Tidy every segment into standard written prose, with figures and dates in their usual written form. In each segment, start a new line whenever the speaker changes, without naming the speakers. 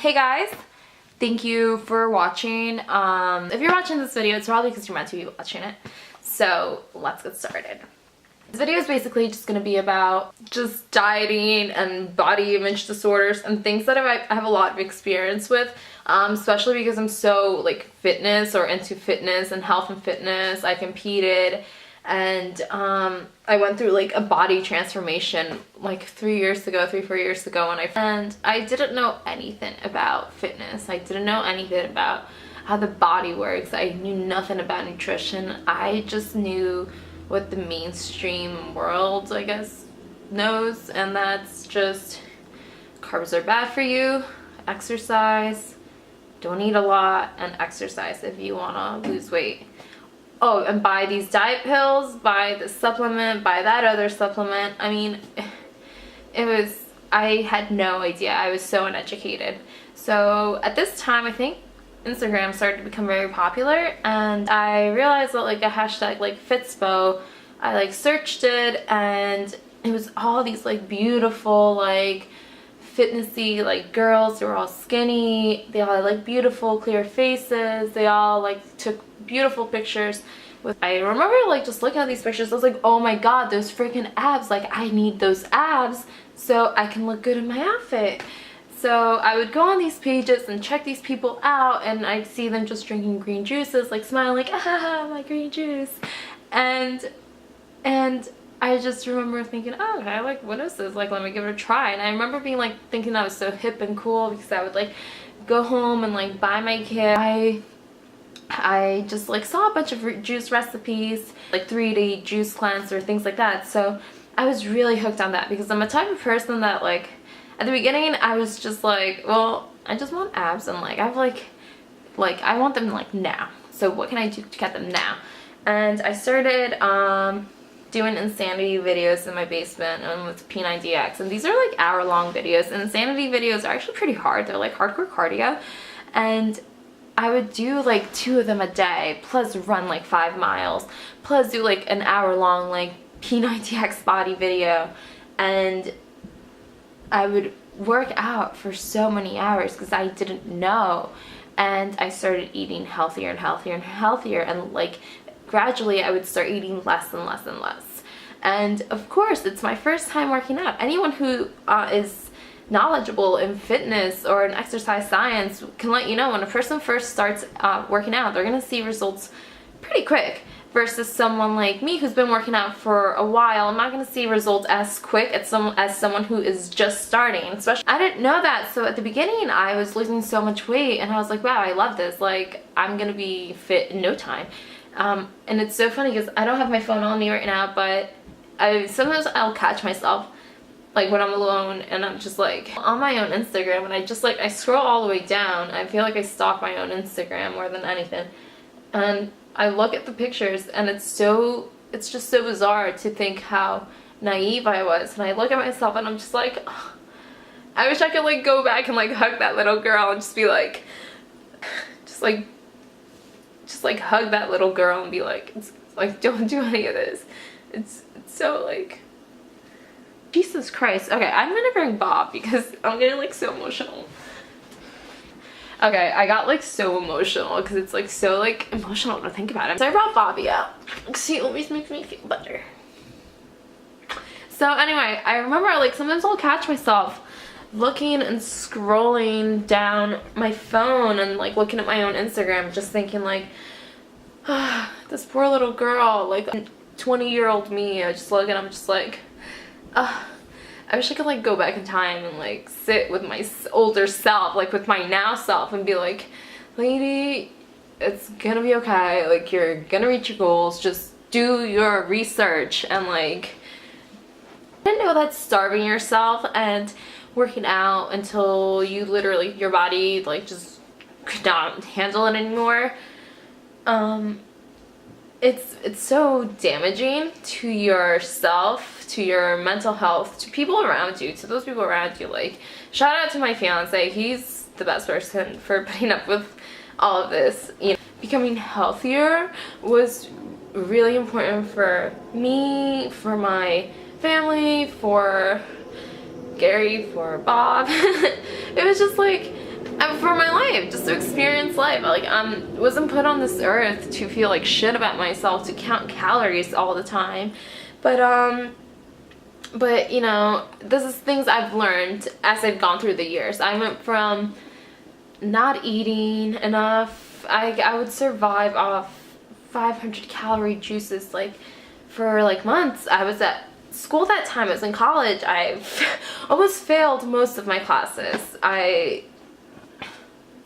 Hey guys, thank you for watching. If you're watching this video, it's probably because you're meant to be watching it. So let's get started. This video is basically just going to be about just dieting and body image disorders and things that I have a lot of experience with, especially because I'm so like fitness or into fitness and health and fitness. I competed and I went through like a body transformation like 4 years ago and I didn't know anything about fitness. I didn't know anything about how the body works. I knew nothing about nutrition. I just knew what the mainstream world, I guess, knows, and that's just carbs are bad for you, exercise, don't eat a lot, and exercise if you want to lose weight. Oh, and buy these diet pills, buy this supplement, buy that other supplement. I mean, I had no idea. I was so uneducated. So at this time, I think Instagram started to become very popular, and I realized that like a hashtag like Fitspo, I like searched it, and it was all these like beautiful like fitnessy like girls who were all skinny. They all had like beautiful clear faces. They all like took beautiful pictures with. I remember like just looking at these pictures, I was like, oh my god, those freaking abs, like I need those abs so I can look good in my outfit. So I would go on these pages and check these people out, and I'd see them just drinking green juices, like smiling like, ah, my green juice. And I just remember thinking, oh, okay, like what is this? Like let me give it a try. And I remember being like thinking that was so hip and cool, because I would like go home and like buy my kit. I just like saw a bunch of juice recipes, like 3-day juice cleanse or things like that. So I was really hooked on that, because I'm a type of person that like, at the beginning, I was just like, well, I just want abs, and like, I want them like now. So what can I do to get them now? And I started doing insanity videos in my basement and with P90X. And these are like hour-long videos. And insanity videos are actually pretty hard. They're like hardcore cardio. And I would do like 2 of them a day, plus run like 5 miles, plus do like an hour-long like P90X body video. And I would work out for so many hours because I didn't know, and I started eating healthier and healthier and healthier, and like gradually I would start eating less and less and less. And of course, it's my first time working out. Anyone who is knowledgeable in fitness or in exercise science can let you know when a person first starts working out, they're gonna see results pretty quick. Versus someone like me who's been working out for a while, I'm not going to see results as quick as someone who is just starting. Especially, I didn't know that, so at the beginning I was losing so much weight, and I was like, wow, I love this. Like, I'm going to be fit in no time. And it's so funny because I don't have my phone on me right now, but sometimes I'll catch myself like when I'm alone and I'm just like on my own Instagram, and I scroll all the way down. I feel like I stalk my own Instagram more than anything. And I look at the pictures, and it's just so bizarre to think how naive I was. And I look at myself and I'm just like, oh, I wish I could like go back and like hug that little girl and just be like, just like hug that little girl and be like, it's like, don't do any of this. It's so like, Jesus Christ. Okay, I'm gonna bring Bob because I'm getting like so emotional. Okay, I got like so emotional because it's like so like emotional to think about it. So I brought Bobby out because he always makes me feel better. So anyway, I remember like sometimes I'll catch myself looking and scrolling down my phone and like looking at my own Instagram, just thinking like, oh, this poor little girl, like 20-year-old me. I just look and I'm just like, I wish I could like go back in time and like sit with my older self, like with my now self, and be like, lady, it's gonna be okay, like you're gonna reach your goals, just do your research. And like, I didn't know that starving yourself and working out until you literally, your body like just could not handle it anymore, it's so damaging to yourself, to your mental health, to people around you, to those people around you. Like, shout out to my fiance, he's the best person for putting up with all of this. You know, becoming healthier was really important for me, for my family, for Gary, for Bob. It was just like, for my life, just to experience life. Like, wasn't put on this earth to feel like shit about myself, to count calories all the time. But you know, this is things I've learned as I've gone through the years. I went from not eating enough. I would survive off 500 calorie juices like for like months. I was at school that time. I was in college. I almost failed most of my classes. I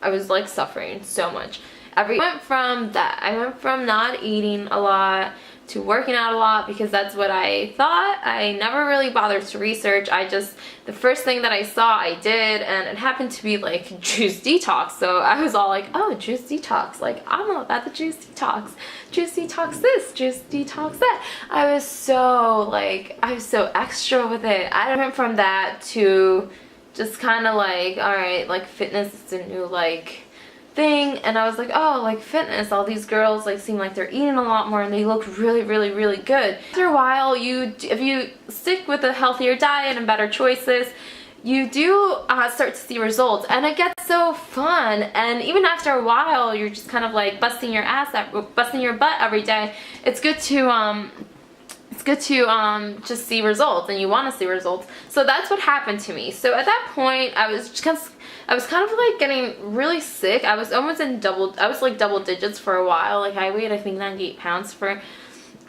was like suffering so much. I went from not eating a lot to working out a lot because that's what I thought. I never really bothered to research. The first thing that I saw I did, and it happened to be like juice detox. So I was all like, oh, juice detox. Like, I'm all about the juice detox. Juice detox this, juice detox that. I was so extra with it. I went from that to just kind of like, all right, like fitness is a new like thing, and I was like, oh, like fitness, all these girls like seem like they're eating a lot more and they look really, really, really good. After a while, if you stick with a healthier diet and better choices, you do start to see results, and it gets so fun. And even after a while, you're just kind of like busting your butt every day. It's good to just see results, and you want to see results. So that's what happened to me. So at that point, I was kind of like getting really sick. I was almost like double digits for a while. Like, I weighed, I think, 98 pounds for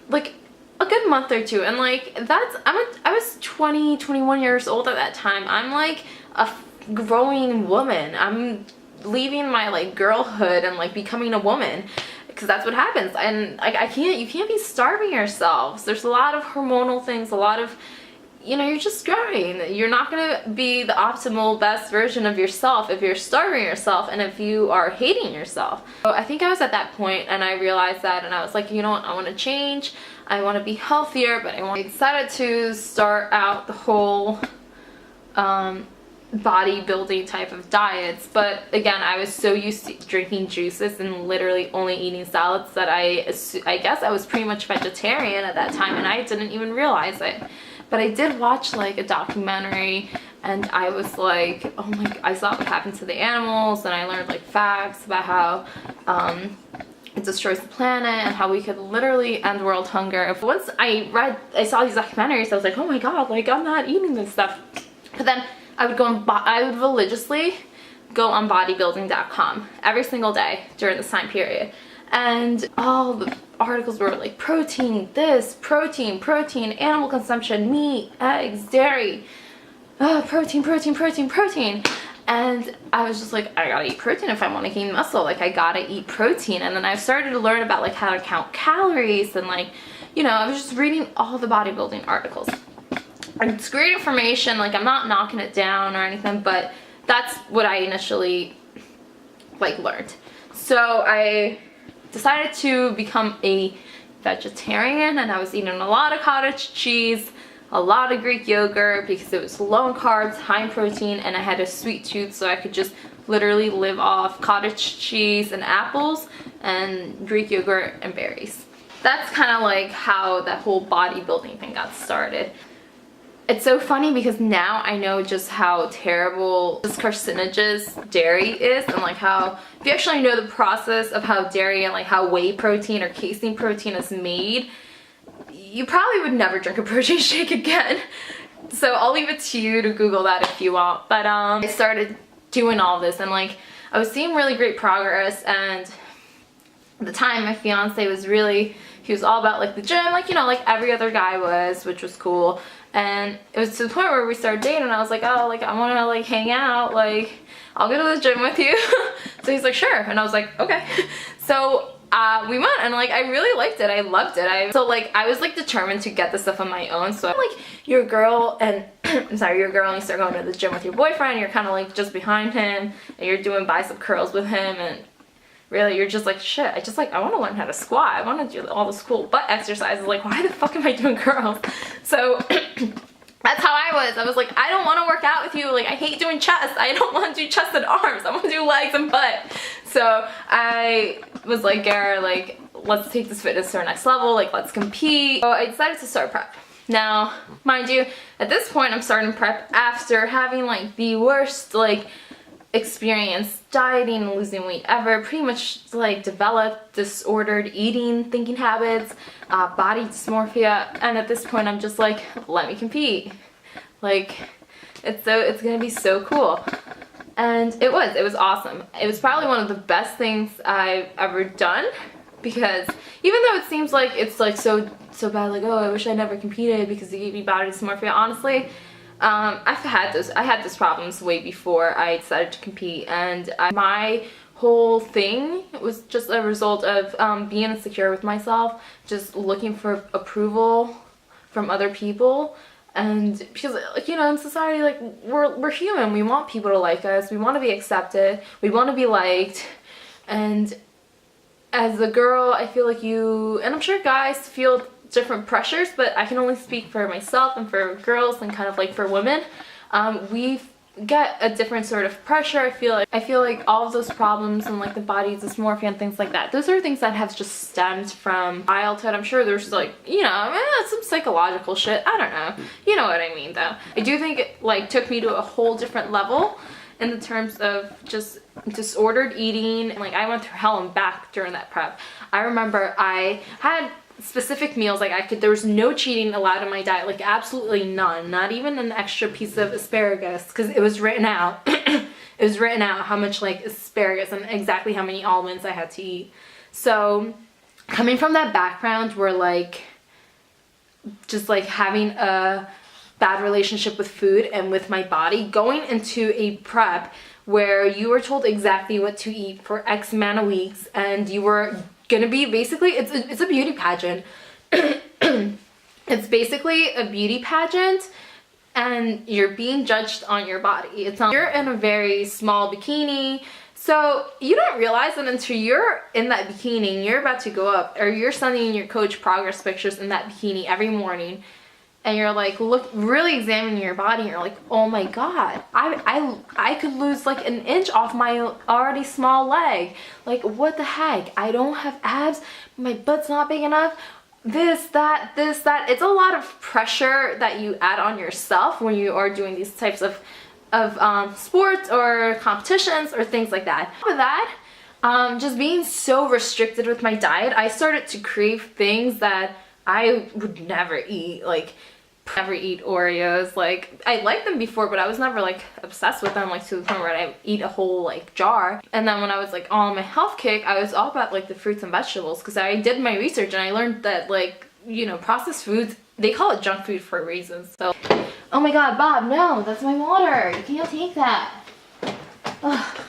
like a good month or two. And like, I was 21 years old at that time. I'm like a growing woman. I'm leaving my like girlhood and like becoming a woman, because that's what happens. And like, you can't be starving yourselves. There's a lot of hormonal things, a lot of, you know, you're just growing. You're not gonna be the optimal best version of yourself if you're starving yourself and if you are hating yourself. So I think I was at that point, and I realized that, and I was like, you know what, I want to change. I want to be healthier, but I decided to start out the whole bodybuilding type of diets. But again, I was so used to drinking juices and literally only eating salads that I guess I was pretty much vegetarian at that time, and I didn't even realize it. But I did watch like a documentary, and I was like, oh my, I saw what happened to the animals, and I learned like facts about how it destroys the planet and how we could literally end world hunger. Once I saw these documentaries, I was like, oh my god, like, I'm not eating this stuff. But then I would religiously go on bodybuilding.com every single day during this time period. And all the articles were like, protein, this, protein, animal consumption, meat, eggs, dairy, protein. And I was just like, I gotta eat protein if I want to gain muscle. Like, I gotta eat protein. And then I started to learn about like how to count calories, and like, you know, I was just reading all the bodybuilding articles. And it's great information. Like, I'm not knocking it down or anything, but that's what I initially like learned. So I decided to become a vegetarian, and I was eating a lot of cottage cheese, a lot of Greek yogurt, because it was low in carbs, high in protein, and I had a sweet tooth, so I could just literally live off cottage cheese and apples and Greek yogurt and berries. That's kind of like how that whole bodybuilding thing got started. It's so funny because now I know just how terrible this carcinogenous dairy is, and like how, if you actually know the process of how dairy and like how whey protein or casein protein is made, you probably would never drink a protein shake again. So I'll leave it to you to Google that if you want. But I started doing all this, and like, I was seeing really great progress. And at the time, my fiance was he was all about like the gym, like, you know, like every other guy was, which was cool. And it was to the point where we started dating, and I was like, oh, like, I want to like hang out, like, I'll go to the gym with you. So he's like, sure. And I was like, okay. So we went, and like, I really liked it. I loved it. So like, I was like determined to get this stuff on my own. So I'm like, you're a girl, and you're a girl, and you start going to the gym with your boyfriend, you're kind of like just behind him, and you're doing bicep curls with him, and really, you're just like, shit, I want to learn how to squat. I want to do all this cool butt exercises. Like, why the fuck am I doing curls? So that's how I was. I was like, I don't want to work out with you. Like, I hate doing chest. I don't want to do chest and arms. I want to do legs and butt. So I was like, Gara, like, let's take this fitness to our next level. Like, let's compete. So I decided to start prep. Now, mind you, at this point, I'm starting prep after having like the worst, like, experienced dieting and losing weight ever, pretty much like developed disordered eating, thinking habits, body dysmorphia, and at this point I'm just like, let me compete. Like, it's gonna be so cool. And it was awesome. It was probably one of the best things I've ever done, because even though it seems like it's like so bad, like, oh, I wish I never competed because it gave me body dysmorphia, honestly, I had those problems way before I decided to compete, and my whole thing was just a result of being insecure with myself, just looking for approval from other people. And because, like, you know, in society, like, we're human, we want people to like us, we want to be accepted, we want to be liked. And as a girl, I feel like and I'm sure guys feel different pressures, but I can only speak for myself and for girls and kind of like for women. We get a different sort of pressure. I feel like all of those problems and like the body dysmorphia and things like that, those are things that have just stemmed from childhood. I'm sure there's, like, you know, some psychological shit, I don't know, you know what I mean though. I do think it like took me to a whole different level in the terms of just disordered eating. Like, I went through hell and back during that prep. I remember I had specific meals, like there was no cheating allowed in my diet, like absolutely none, not even an extra piece of asparagus, because it was written out. It was written out how much like asparagus and exactly how many almonds I had to eat. So coming from that background where like just like having a bad relationship with food and with my body, going into a prep where you were told exactly what to eat for X amount of weeks, and you were gonna be basically, it's a beauty pageant. It's basically a beauty pageant, and you're being judged on your body. It's not, you're in a very small bikini, so you don't realize that until you're in that bikini, you're about to go up, or you're sending your coach progress pictures in that bikini every morning, and you're like, really examining your body, and you're like, oh my god, I could lose like an inch off my already small leg. Like, what the heck? I don't have abs, my butt's not big enough, this, that. It's a lot of pressure that you add on yourself when you are doing these types of sports or competitions or things like that. With that, just being so restricted with my diet, I started to crave things that I would never eat. Like, never eat Oreos. Like, I liked them before, but I was never like obsessed with them, like to the point where I eat a whole like jar. And then when I was like on my health kick, I was all about like the fruits and vegetables, because I did my research and I learned that, like, you know, processed foods, they call it junk food for a reason. So, oh my god, Bob, no, that's my water, you can't take that. Ugh.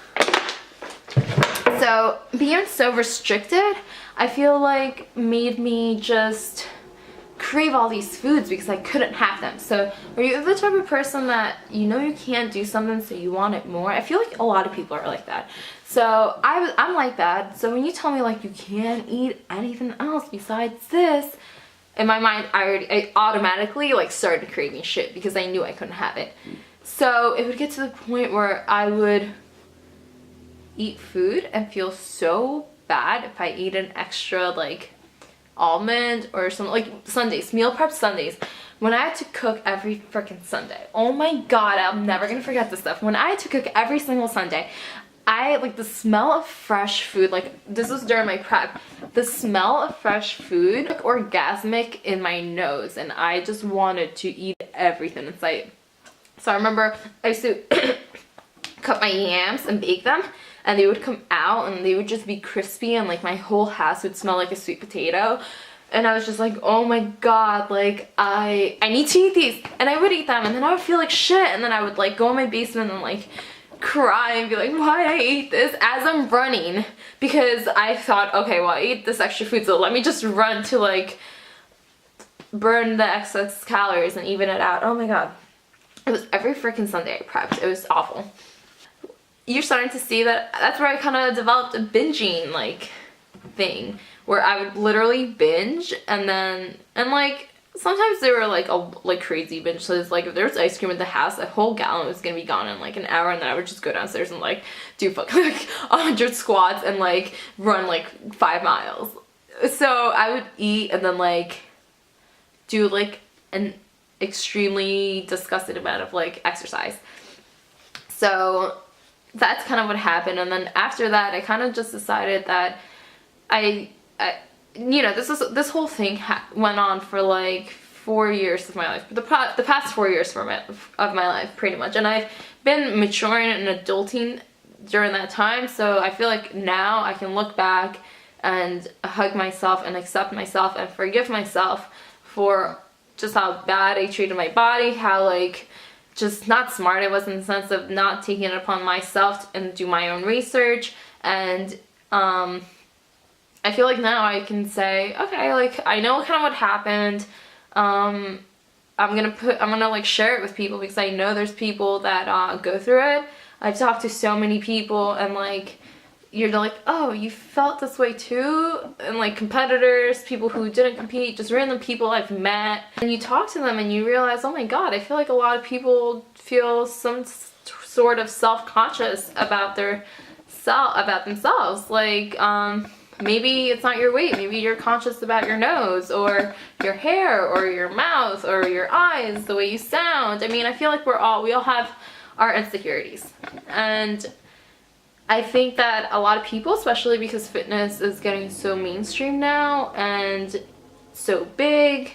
So being so restricted, I feel like made me just crave all these foods because I couldn't have them. So are you the type of person that you know you can't do something so you want it more? I feel like a lot of people are like that. So I'm like that. So when you tell me like you can't eat anything else besides this, in my mind I automatically like started craving shit because I knew I couldn't have it. So it would get to the point where I would eat food and feel so bad if I eat an extra like almond or something, like Sundays, meal prep Sundays, when I had to cook every freaking Sunday. Oh my god, I'm never gonna forget this stuff. When I had to cook every single Sunday, I like the smell of fresh food, like this was during my prep, the smell of fresh food, like orgasmic in my nose, and I just wanted to eat everything in sight. So I remember I used to cut my yams and bake them, and they would come out and they would just be crispy, and like my whole house would smell like a sweet potato. And I was just like, oh my god, like I need to eat these. And I would eat them, and then I would feel like shit, and then I would like go in my basement and like cry and be like, why did I eat this, as I'm running, because I thought, okay, well, I ate this extra food, so let me just run to like burn the excess calories and even it out. Oh my god, it was every freaking Sunday I prepped. It was awful. You're starting to see that that's where I kind of developed a binging like thing, where I would literally binge, and like sometimes they were like crazy binge. So it's like if there was ice cream at the house, a whole gallon was gonna be gone in like an hour, and then I would just go downstairs and like do like 100 squats and like run like 5 miles. So I would eat and then like do like an extremely disgusted amount of like exercise. So that's kind of what happened. And then after that, I kind of just decided that I you know, this whole thing went on for like 4 years of my life, the past 4 years of my life, pretty much. And I've been maturing and adulting during that time, so I feel like now I can look back and hug myself and accept myself and forgive myself for just how bad I treated my body, how like just not smart I was in the sense of not taking it upon myself and do my own research. And I feel like now I can say, okay, like I know kind of what happened. I'm gonna like share it with people because I know there's people that go through it. I've talked to so many people, and like you're like, oh, you felt this way too? And like competitors, people who didn't compete, just random people I've met, and you talk to them and you realize, oh my god, I feel like a lot of people feel some sort of self-conscious about themselves. Like maybe it's not your weight, maybe you're conscious about your nose or your hair or your mouth or your eyes, the way you sound. I mean, I feel like we all have our insecurities. And I think that a lot of people, especially because fitness is getting so mainstream now and so big,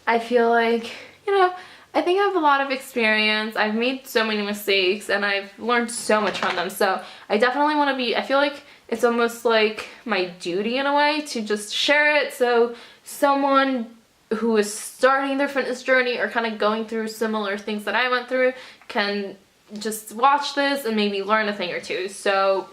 I feel like, you know, I think I have a lot of experience. I've made so many mistakes and I've learned so much from them. So I definitely want to be, I feel like it's almost like my duty in a way to just share it, so someone who is starting their fitness journey or kind of going through similar things that I went through can just watch this and maybe learn a thing or two. So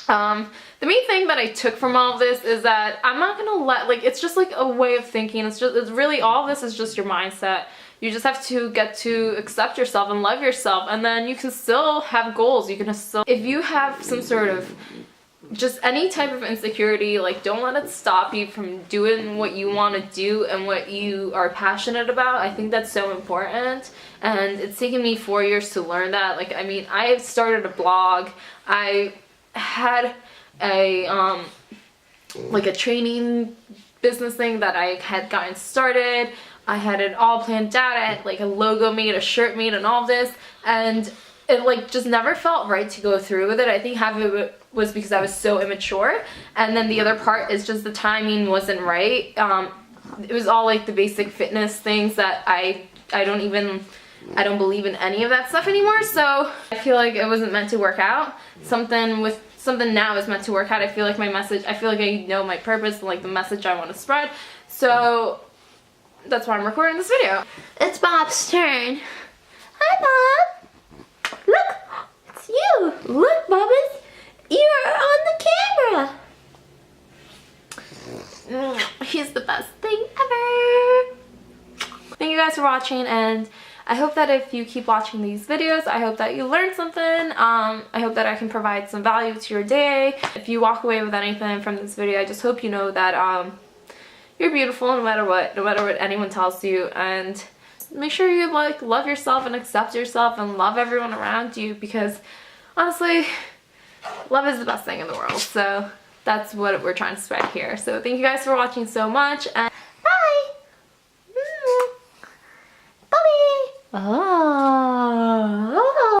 the main thing that I took from all of this is that I'm not gonna like, it's just like a way of thinking. It's really, all of this is just your mindset. You just have to get to accept yourself and love yourself, and then you can still have goals. You can still, if you have some sort of just any type of insecurity, like don't let it stop you from doing what you want to do and what you are passionate about. I think that's so important, and it's taken me 4 years to learn that. Like, I mean, I started a blog, I had a like a training business thing that I had gotten started. I had it all planned out. I had like a logo made, a shirt made, and all of this, and it like just never felt right to go through with it. I think half of it was because I was so immature, and then the other part is just the timing wasn't right. It was all like the basic fitness things that I don't believe in any of that stuff anymore. So I feel like it wasn't meant to work out. Something now is meant to work out. I feel like my message, I feel like I know my purpose and like the message I want to spread. So that's why I'm recording this video. It's Bob's turn. Hi, Bob. Look, it's you. Look, Bubba's. You're on the camera. He's the best thing ever. Thank you guys for watching, and I hope that if you keep watching these videos, I hope that you learned something. I hope that I can provide some value to your day. If you walk away with anything from this video, I just hope you know that you're beautiful no matter what anyone tells you, and make sure you like love yourself and accept yourself and love everyone around you, because honestly, love is the best thing in the world. So that's what we're trying to spread here. So thank you guys for watching so much. And